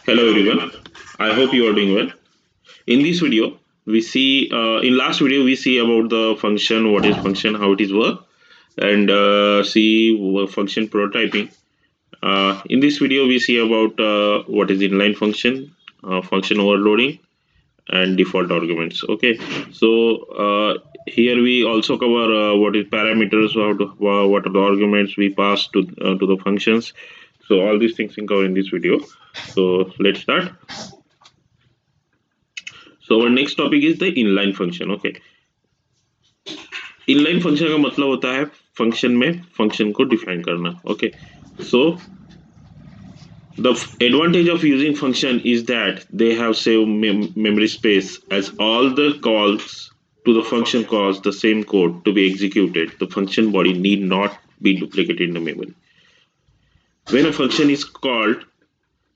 Hello everyone. I hope you are doing well. In this video, we see in last video we see about the function, what is function, how it is work, and see function prototyping. In this video, we see about what is inline function, function overloading, and default arguments. Okay, so here we also cover what is parameters, what are the arguments we pass to the functions. So all these things we cover in this video. So let's start. So our next topic is the inline function. Okay, inline function का मतलब होता है function में function को define करना. Okay, so the advantage of using function is that they have saved memory space, as all the calls to the function cause the same code to be executed. The function body need not be duplicated in the memory. When a function is called,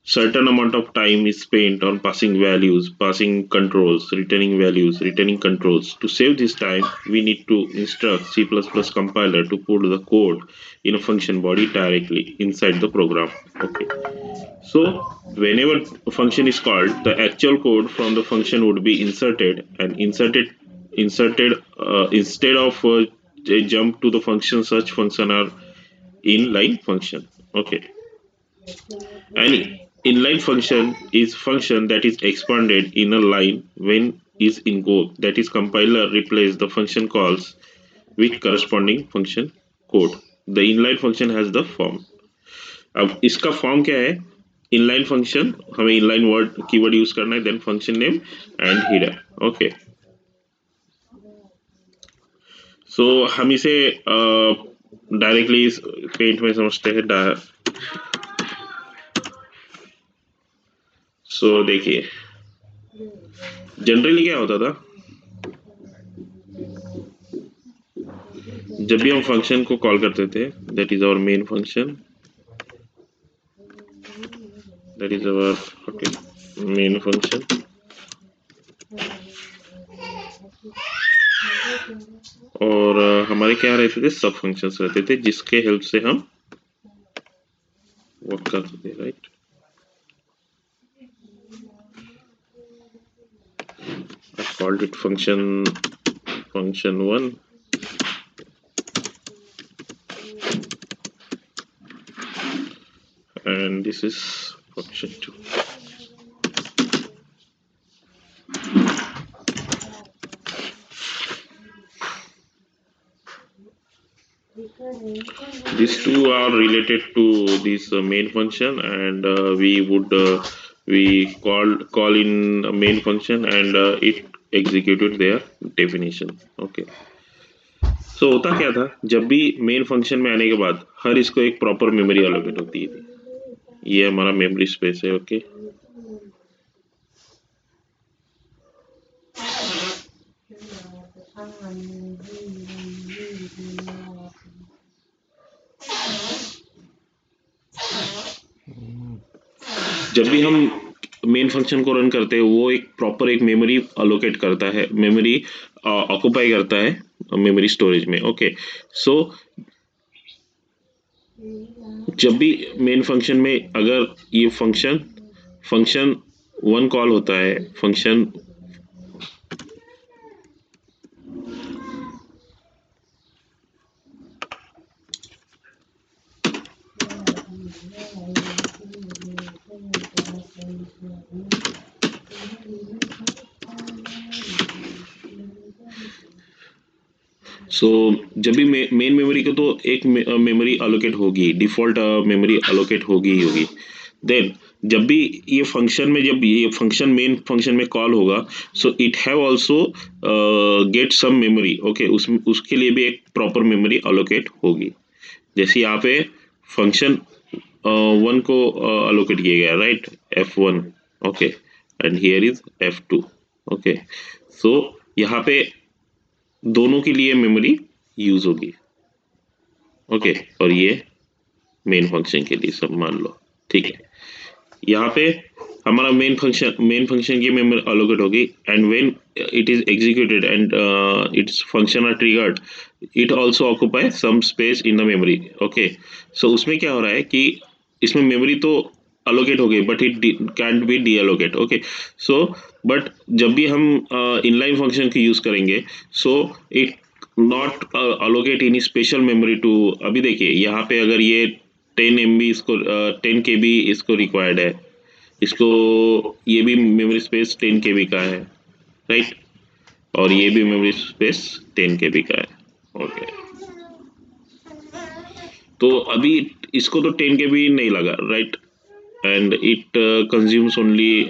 certain amount of time is spent on passing values, passing controls, returning values, returning controls. To save this time, we need to instruct C++ compiler to put the code in a function body directly inside the program. Okay. So whenever a function is called, the actual code from the function would be inserted and inserted instead of a jump to the function. Such function are inline function. Okay. An inline function is function that is expanded in a line when is in go. That is, compiler replace the function calls with corresponding function code. The inline function has the form. अब इसका form क्या है? Inline function, हमें inline word keyword use करना है, then function name and header. Okay, so हम इसे directly paint में समझते हैं. सो देखिए, जनरली क्या होता था, जब भी हम फंक्शन को कॉल करते थे, that is our main function, that is our main function. और हमारे क्या रहते थे, सब फंक्शंस रहते थे जिसके हेल्प से हम वर्क करते थे, right. I called it function 1, and this is function 2. These two are related to this main function, and we call in a main function, and it executed their definition. Okay. So होता क्या था, जब भी main function में आने के बाद हर इसको एक प्रॉपर मेमोरी एलोकेट होती है. ये हमारा मेमोरी स्पेस है. ओके, जब भी हम मेन फंक्शन को रन करते हैं, वो एक प्रॉपर एक मेमोरी अलोकेट करता है, मेमोरी ऑक्युपाई करता है मेमोरी स्टोरेज में. ओके, सो जब भी मेन फंक्शन में अगर ये फंक्शन 1 कॉल होता है, फंक्शन जब भी मेन मेमोरी को तो एक मेमोरी अलोकेट होगी, डिफॉल्ट मेमोरी अलोकेट होगी ही होगी. देन जब भी ये फंक्शन में, जब ये फंक्शन मेन फंक्शन में कॉल होगा, so it have also get some memory. Okay, उसके लिए भी एक प्रॉपर मेमोरी अलोकेट होगी. जैसे यहाँ पे फंक्शन 1 को अलोकेट किया गया, right, f1. Okay, and here is f2. Okay, so यहाँ पे दोनों के लिए मेमोरी यूज होगी. ओके, और ये मेन फंक्शन के लिए सब मान लो. ठीक है, यहाँ पे हमारा मेन फंक्शन की मेमोरी अलोकेट होगी, and when it is executed and its function are triggered, it also occupy some space in the memory. Okay, so उसमें क्या हो रहा है कि इसमें मेमोरी तो allocate हो गई, but it can't be deallocate. Okay, so but जब भी हम inline function की use करेंगे, so it not allocate any special memory to. अभी देखिए यहाँ पे अगर ये 10 MB इसको 10 KB इसको रिक्वायर्ड है, इसको ये भी मेमोरी स्पेस 10 KB का है, राइट, और ये भी मेमोरी स्पेस 10 KB का है. ओके, तो अभी इसको तो 10 KB नहीं लगा, right, and it consumes only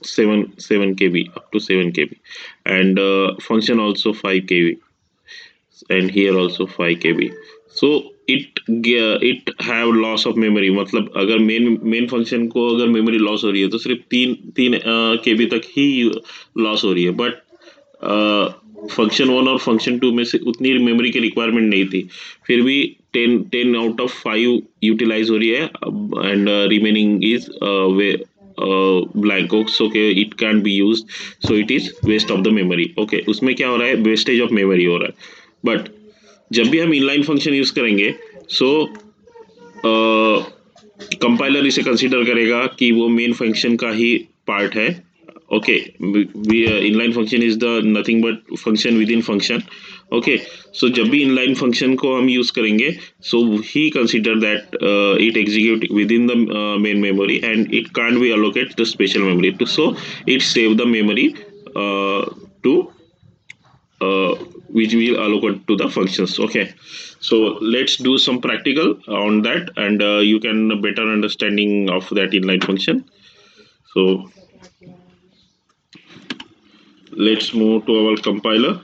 7 KB, up to 7 KB, and function also 5 KB, and here also 5 KB. So it have loss of memory. मतलब अगर मेन फंक्शन को अगर मेमोरी लॉस हो रही है तो सिर्फ 3 KB तक ही लॉस हो रही है, बट फंक्शन 1 और फंक्शन 2 में से उतनी मेमोरी की रिक्वायरमेंट नहीं थी, फिर भी 10 आउट ऑफ 5 यूटिलाइज हो रही है, and remaining is blank. So के it can be use, so it is waste of the memory. Okay, उसमें क्या हो रहा है, वेस्टेज ऑफ मेमोरी हो रहा है. बट जब भी हम इनलाइन फंक्शन यूज करेंगे, सो कंपाइलर इसे कंसीडर करेगा कि वो मेन फंक्शन का ही पार्ट है. Okay, inline function is the nothing but function within function. Okay, so जब भी इनलाइन फंक्शन को हम यूज करेंगे, so he consider that it execute within the main memory and it can't be allocate the special memory to, so it save the memory to which will allocate to the functions. Okay, so let's do some practical on that, and you can better understanding of that inline function. So let's move to our compiler.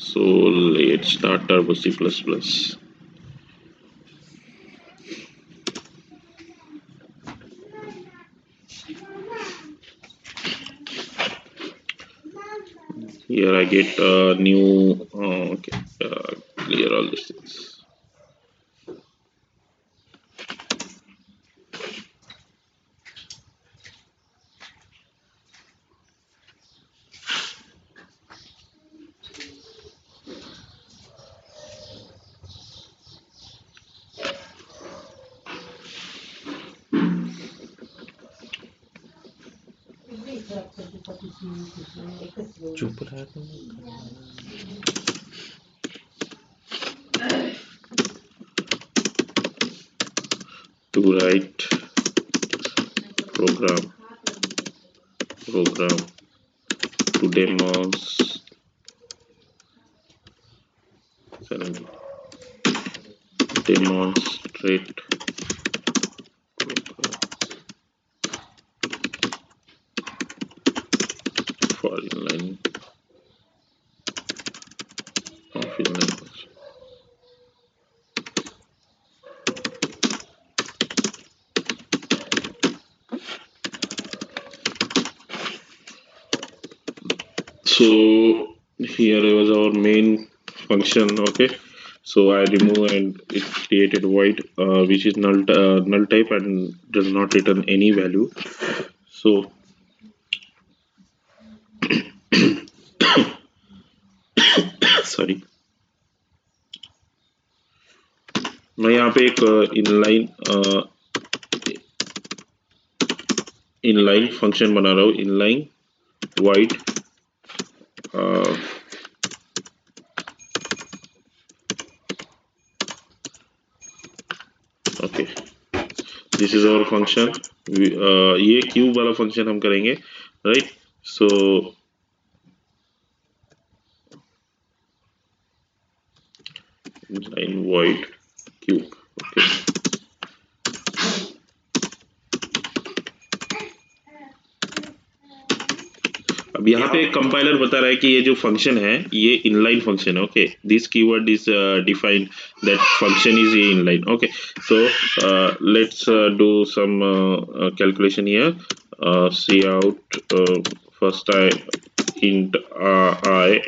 So let's start Turbo C++. Here I get a new okay, clear all these things. चुप रहा तुम. To write program to demonstrate for inline of inline function. So here was our main function. Okay, so I remove and it created void which is null type and does not return any value. So sorry, मैं यहाँ पे एक inline function बना रहा हूँ, inline void okay, this is our function. ये cube वाला function हम करेंगे, right. So inline void cube. Okay, अब यहाँ पे कंपाइलर बता रहा है कि ये जो फंक्शन है ये इनलाइन फंक्शन है. Okay, this keyword is defined that function is ये inline. Okay, so let's do some calculation here. Cout first I int I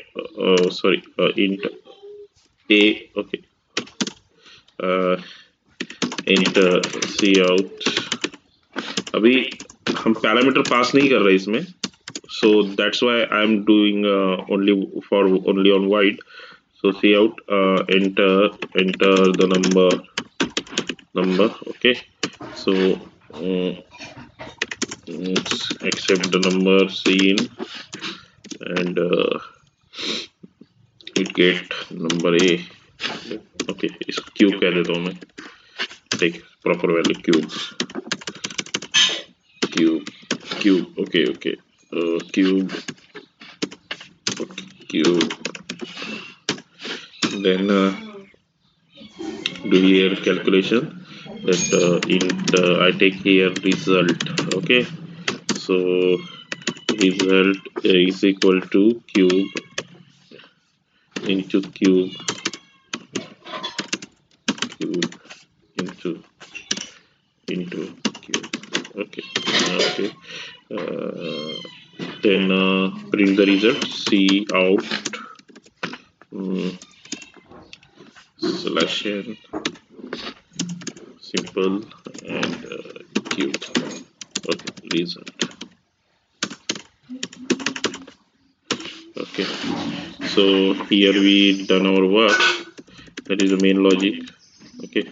sorry int a. Okay, enter cout. अभी हम parameter pass नहीं कर रहे इसमें, so that's why I'm doing only on void. So see out, enter the number. Okay, so accept the number seen, and it get number A. Okay, इस cube कह देता हूँ मैं, take proper value cube. Okay, cube, then do here calculation that int I take here result. Okay, so result is equal to cube into cube into cube. Okay, then print the result. See out selection simple and cube. Okay, result. Okay, so here we done our work. That is the main logic. Okay,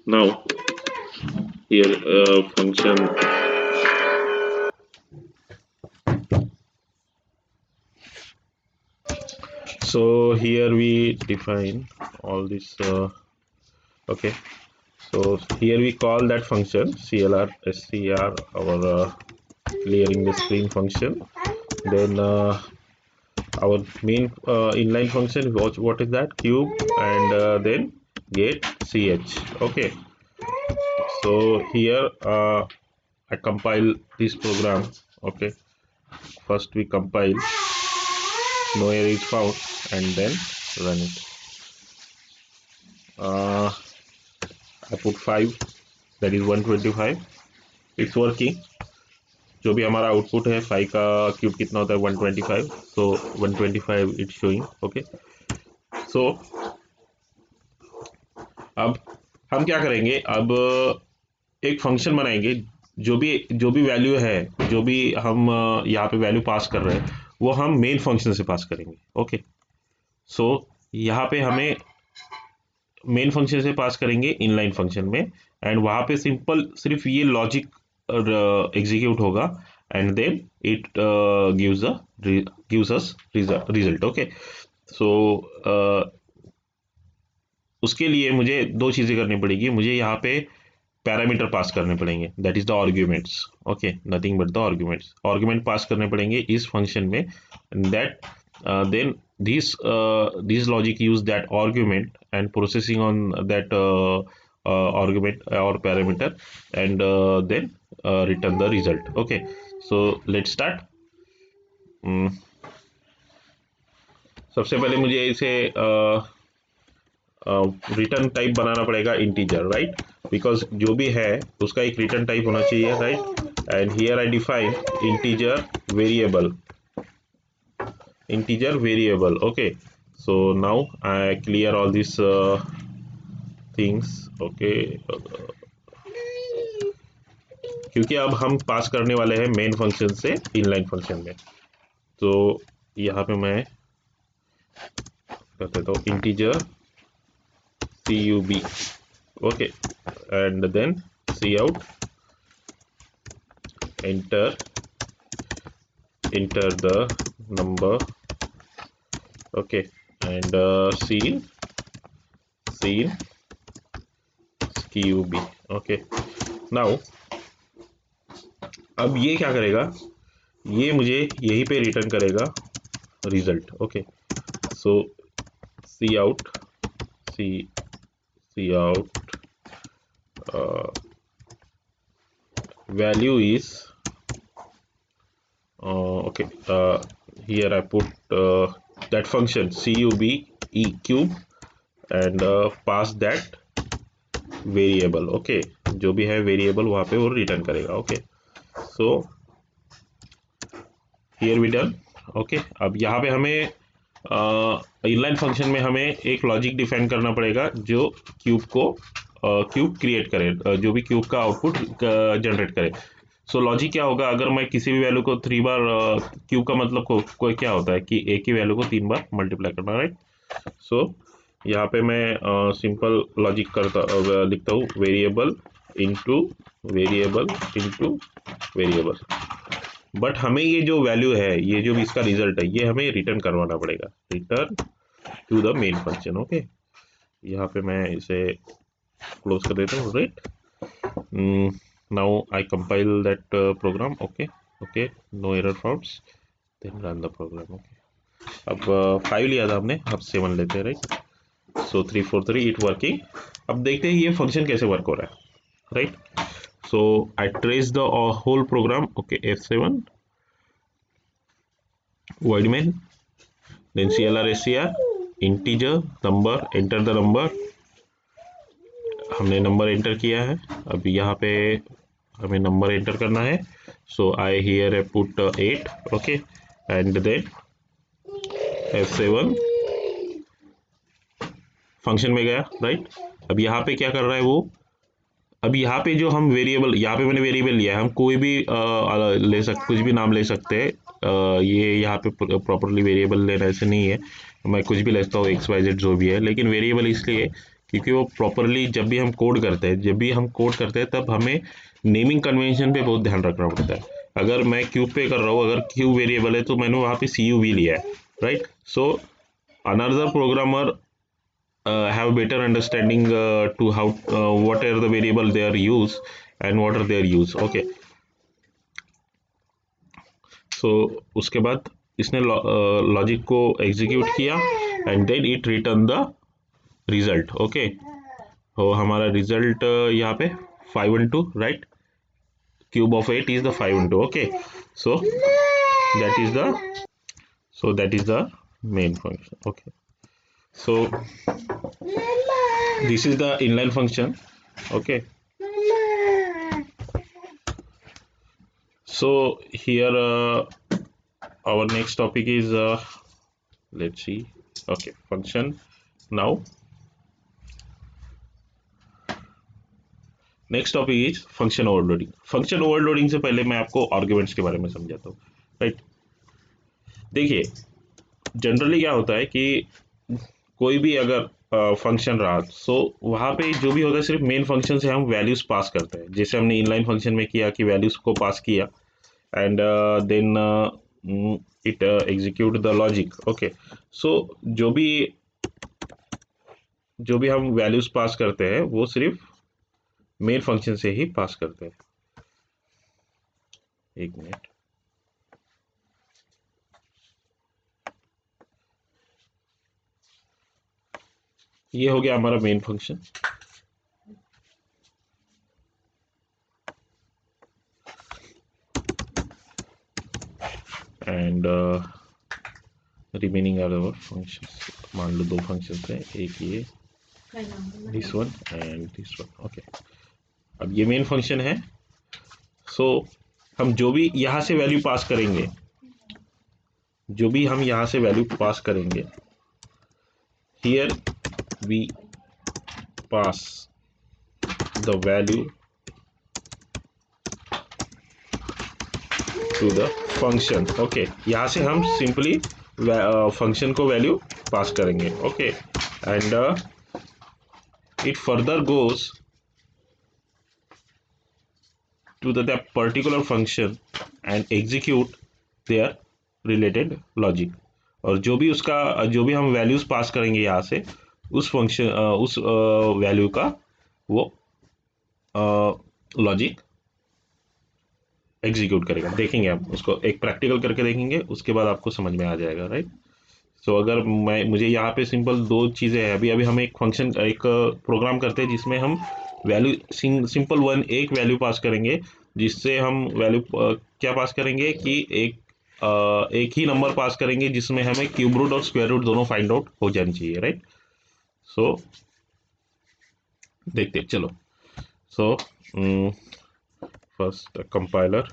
now here function. So here we define all this. Okay, so here we call that function clr scr, our clearing the screen function. Then our main inline function, what is that? Cube, and then get ch. Okay, so here I compile this program. Okay, first we compile, no error is found, and then run it. I put 5, that is 125. It's working. जो भी हमारा output है 5 का cube कितना होता है 125, so 125 it's showing. Okay, सो अब हम क्या करेंगे, अब एक फंक्शन बनाएंगे. जो भी वैल्यू है, जो भी हम यहाँ पे वैल्यू पास कर रहे हैं, वो हम मेन फंक्शन से पास करेंगे. ओके, सो यहाँ पे हमें मेन फंक्शन से पास करेंगे इनलाइन फंक्शन में, एंड वहाँ पे सिंपल सिर्फ ये लॉजिक एग्जीक्यूट होगा, and then it gives us result. Okay, so उसके लिए मुझे दो चीज़ें करनी पड़ेगी. मुझे यहाँ पे पैरामीटर पास करने पड़ेंगे, that is the arguments. Okay, nothing but the arguments. Argument pass करने पड़ेंगे इस फंक्शन में, that then this logic use that argument and processing on that argument or parameter, and then return the result. Okay, so let's start. सबसे पहले मुझे इसे return type बनाना पड़ेगा integer, right, because जो भी है उसका एक रिटर्न टाइप होना चाहिए, right. And here I define integer variable. Okay, so now I clear all these things. Okay, क्योंकि अब हम पास करने वाले हैं मेन फंक्शन से इनलाइन फंक्शन में, तो यहाँ पे मैं कर देता हूँ integer cub. Okay, and then C out, enter the number. Okay, and scene cub. Okay, now अब ये क्या करेगा, ये मुझे यहीं पे रिटर्न करेगा result. Okay, so C out value is okay, here I put that function cube and pass that variable. okay, जो भी है वेरिएबल वहाँ पे वो रिटर्न करेगा. Okay, so here we done. Okay, अब यहाँ पे हमें इनलाइन फंक्शन में हमें एक लॉजिक डिफाइन करना पड़ेगा जो क्यूब क्रिएट करे, जो भी क्यूब का आउटपुट जनरेट करे। सो लॉजिक क्या होगा, अगर मैं किसी भी वैल्यू को 3 बार, क्यूब का मतलब कोई क्या होता है कि एक ही वैल्यू को 3 बार मल्टीप्लाई करना, राइट। सो यहाँ पे मैं सिंपल लॉजिक लिखता हूँ, variable into variable into variable. But हमें ये जो वैल्यू है, ये जो भी इसका रिजल्ट है, ये हमें रिटर्न करवाना पड़ेगा, return to the main function. Okay, यहाँ पे मैं इसे क्लोज कर देता हूँ, right. Now I compile that program. Okay okay, no error founds, then run the program. Okay, अब 5 लिया था हमने, अब 7 लेते हैं, राइट। So 3 4 3 it working. अब देखते हैं ये फंक्शन कैसे वर्क हो रहा है, right. So I trace the whole program. Okay, F7 void main, then CLR integer number, enter the number। हमने नंबर एंटर किया है, अब यहाँ पे हमें नंबर एंटर करना है। So I here put 8। Okay, and then F7 function में गया, राइट। अब यहाँ पे क्या कर रहा है वो, अब यहाँ पे जो हम वेरिएबल, यहाँ पे मैंने वेरिएबल लिया है, हम कोई भी कुछ भी नाम ले सकते हैं। ये यहाँ पे प्रॉपरली वेरिएबल लेना ऐसे नहीं है, मैं कुछ भी लेता हूँ, XYZ जो भी है, लेकिन वेरिएबल इसलिए क्योंकि वो प्रॉपरली जब भी हम कोड करते हैं तब हमें नेमिंग कन्वेंशन पे बहुत ध्यान रखना पड़ता है। अगर मैं क्यूब पे कर रहा हूँ, अगर क्यूब वेरिएबल है तो मैंने वहाँ पे CUV लिया है, right. So another programmer have a better understanding to how what are the variable they are use and what are their use। okay, so उसके बाद इसने लॉजिक को एग्जीक्यूट किया and then it return the result. Okay, तो हमारा result यहाँ पे 5 and 2, right. Cube of 8 is the 5 and 2। okay, so that is the main function। okay, so this is the inline function। okay, so here our next topic is let's see। okay, function। now next topic is function overloading। function overloading से पहले मैं आपको arguments के बारे में समझाता हूँ, right. देखिए, जनरली क्या होता है कि कोई भी अगर फंक्शन रहा, सो वहाँ पे जो भी होता है सिर्फ मेन फंक्शन से हम वैल्यूज पास करते हैं, जैसे हमने इनलाइन फंक्शन में किया कि वैल्यूज को पास किया and then it execute the logic. Okay, so जो भी हम वैल्यूज पास करते हैं वो सिर्फ मेन फंक्शन से ही पास करते हैं। एक मिनट, ये हो गया हमारा main function and remaining are our functions. मान लो 2 फंक्शंस हैं, एक ये this one and this one. Okay, अब ये मेन फंक्शन है। सो हम जो भी यहाँ से वैल्यू पास करेंगे, here we pass the value to the function. Okay, यहाँ से हम सिंपली फंक्शन को वैल्यू पास करेंगे। Okay, and it further goes to that particular function and execute their related logic। और जो भी हम वैल्यूज पास करेंगे यहाँ से, उस फंक्शन उस वैल्यू का वो लॉजिक एग्जीक्यूट करेगा। देखेंगे आप उसको, एक प्रैक्टिकल करके देखेंगे, उसके बाद आपको समझ में आ जाएगा, राइट। सो अगर मुझे यहाँ पे सिंपल 2 चीज़ें हैं, अभी हम एक प्रोग्राम करते हैं जिसमें हम वैल्यू सिंपल एक वैल्यू पास करेंगे, जिससे हम वैल्यू क्या पास करेंगे कि एक ही नंबर पास करेंगे जिसमें हमें क्यूब रूट और स्क्वायर रूट दोनों फाइंड आउट हो जानी चाहिए, राइट। सो देखते चलो। So first compiler,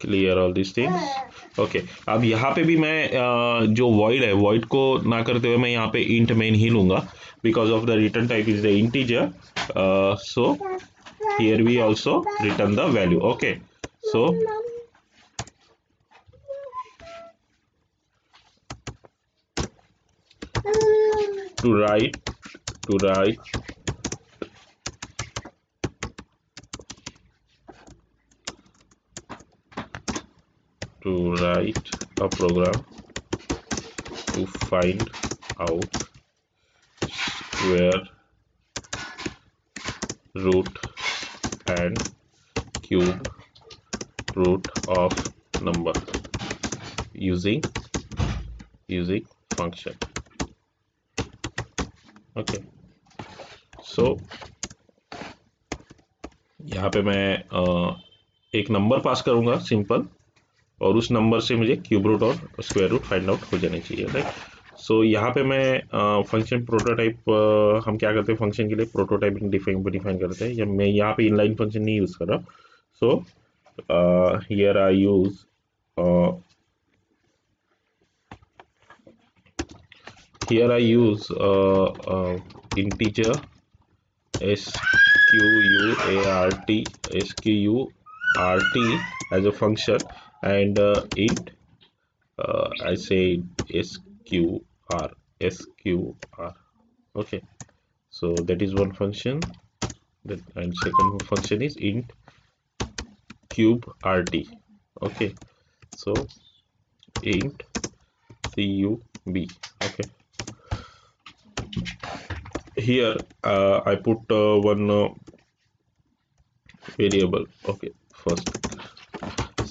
clear all this things. Okay, अब यहाँ पे भी मैं जो वॉइड है, वॉइड को ना करते हुए मैं यहाँ पे इंट मेन ही लूंगा, because of the return type is the integer, so here we also return the value. Okay, so to write to write to write a program to find out square root and cube root of number using function। Okay, so यहाँ पे मैं एक number पास करूंगा simple, और उस number से मुझे cube root और स्क्वायर रूट फाइंड आउट हो जाने चाहिए, राइट। सो यहाँ पे मैं फंक्शन प्रोटोटाइप, हम क्या करते हैं फंक्शन के लिए प्रोटोटाइपिंग डिफाइन करते हैं, या मैं यहाँ पे इनलाइन फंक्शन नहीं यूज कर रहा। So here I use integer sqrt as a function, and int I say sqr. Okay, so that is one function, and second function is int cube rt. Okay, so int cub. Okay, here I put one variable, okay, first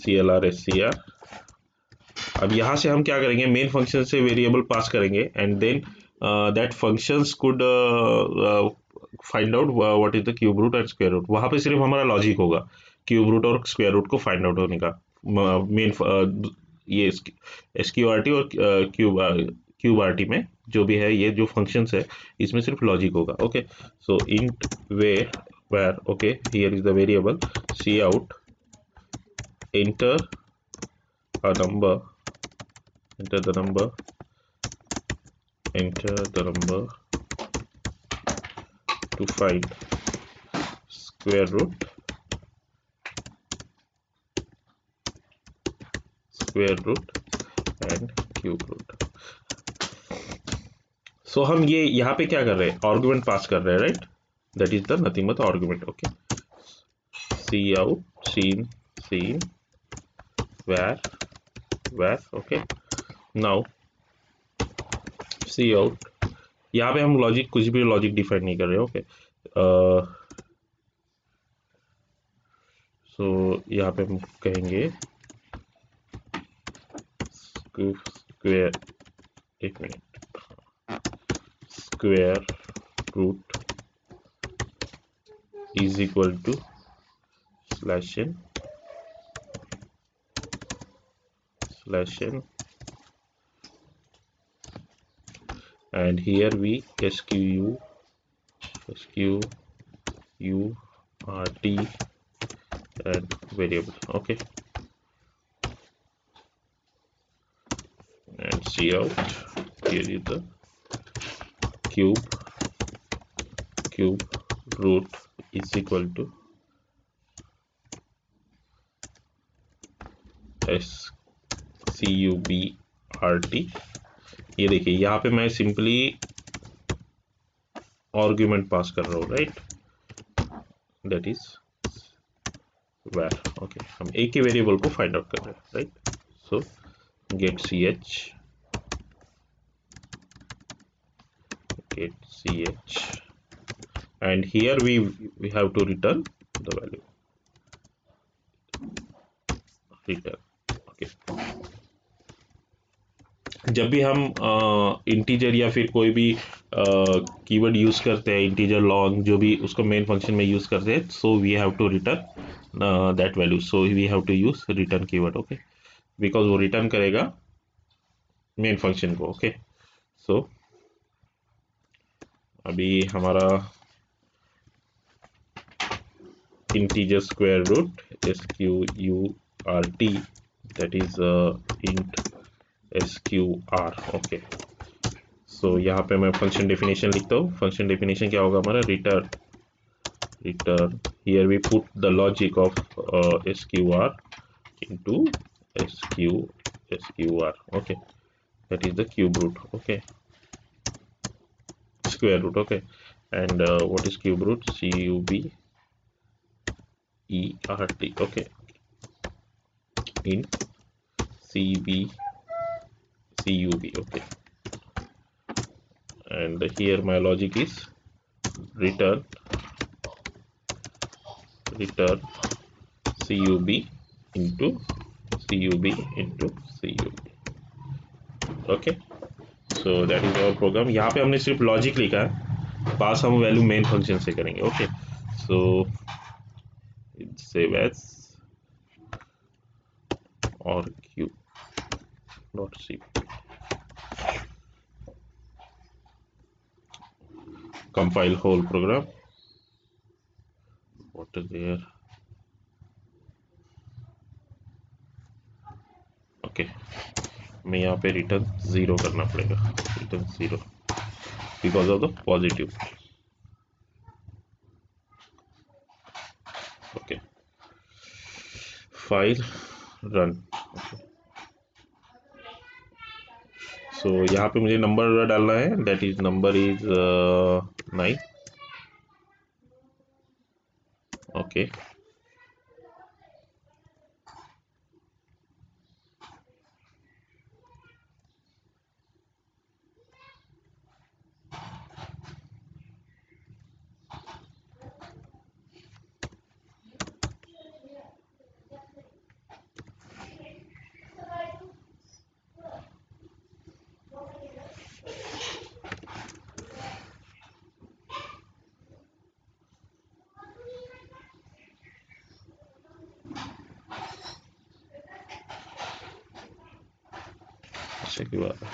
clr scr। अब यहाँ से हम क्या करेंगे, main function से variable pass करेंगे, and then that functions could find out what is the cube root and square root. वहाँ पे सिर्फ हमारा लॉजिक होगा क्यूब रूट और स्क्वायर रूट को फाइंड आउट होने का। मेन ये एसक्यूआरटी और क्यूब आरटी में जो भी है, ये जो फंक्शंस है इसमें सिर्फ लॉजिक होगा। Okay, so int where okay, here is the variable C out, enter a number, enter the number to find square root and cube root। सो हम ये यहाँ पे क्या कर रहे हैं, आर्गुमेंट पास कर रहे हैं, right, that is the nothing but argument. Okay, C out cin where okay, now C out, यहाँ पे हम लॉजिक कुछ भी लॉजिक डिफाइन नहीं कर रहे। ओके, सो यहाँ पे हम कहेंगे स्क्वायर, एक मिनट, square root is equal to slash n and here we sqrt and variable। okay, and see out, here is the cube root is equal to scubrt। ये देखिए यहाँ पे मैं सिंपली आर्ग्यूमेंट पास कर रहा हूँ, right, that is where। Okay, हम एक ही वेरिएबल को फाइंड आउट कर रहे हैं, right. So get ch and here we have to return the value, return। Okay, जब भी हम इंटीजर या फिर कोई भी कीवर्ड यूज करते हैं, इंटीजर लॉन्ग जो भी उसको मेन फंक्शन में यूज करते हैं, so we have to return that value, so we have to use return keyword. Okay, because वो रिटर्न करेगा मेन फंक्शन को। ओके, सो अभी हमारा integer square root sqrt, that is int sqr. Okay, so यहाँ पे मैं function definition लिखता हूँ. फंक्शन डेफिनेशन क्या होगा हमारा? return here we put the logic of sqr into sqr. Okay, that is the cube root. Okay, square root. Okay, and what is cube root? cubert. Okay, in cub. Okay, and here my logic is return cub into cub. Okay, so that is our program. यहाँ पे हमने सिर्फ logic लिखा है, पास हम value main function से करेंगे. Okay, so save as और Q dot C, compile whole program. What is there? Okay, मैं यहाँ पे रिटर्न 0 करना पड़ेगा, return 0 because of the positive. Okay, file run. So यहाँ पे मुझे नंबर डालना है, that is number is 9. Okay, की बात है.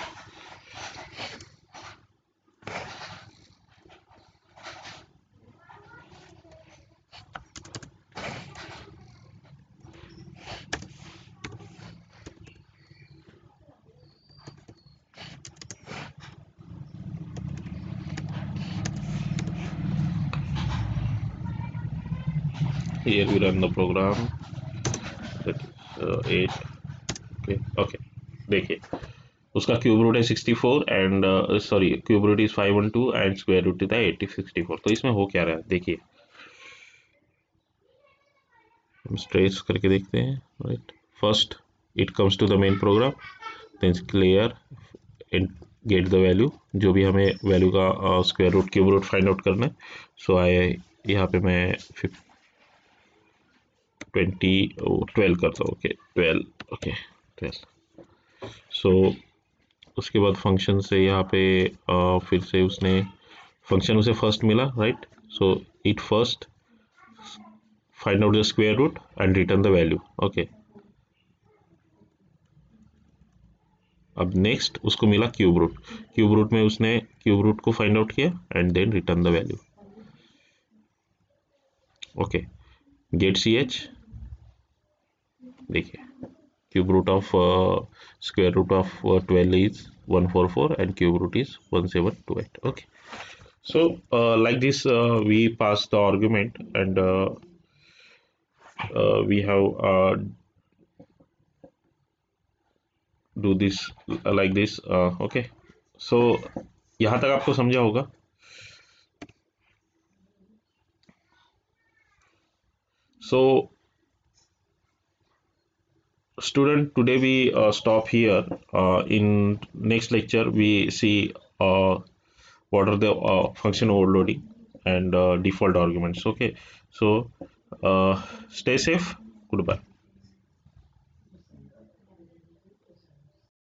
Here we run the program, that is 8. Okay, okay, देखिए उसका क्यूब रूट है 64 and sorry cube root is 512 and square root था 8064. तो इसमें हो क्या रहा है देखिए, हम ट्रेस करके देखते हैं. Right, first it comes to the main program, then clear and get the value, जो भी हमें वैल्यू का square root cube root find out करना है. सो आए यहाँ पे मैं 12 करता हूँ. ओके 12. ओके 12. सो उसके बाद फंक्शन से यहाँ पे फिर से उसने फंक्शन उसे फर्स्ट मिला. Right, so it first find out the square root and return the value. Okay, अब नेक्स्ट उसको मिला क्यूब रूट. क्यूब रूट में उसने क्यूब रूट को फाइंड आउट किया and then return the value. Okay, get C H, देखिए cube root of square root of 12 is 144 and cube root is 1728. Okay, so like this we pass the argument and we have do this like this. Okay, so यहाँ तक आपको समझा होगा. So student, today we stop here. In next lecture we see what are the function overloading and default arguments. Okay, so stay safe, goodbye.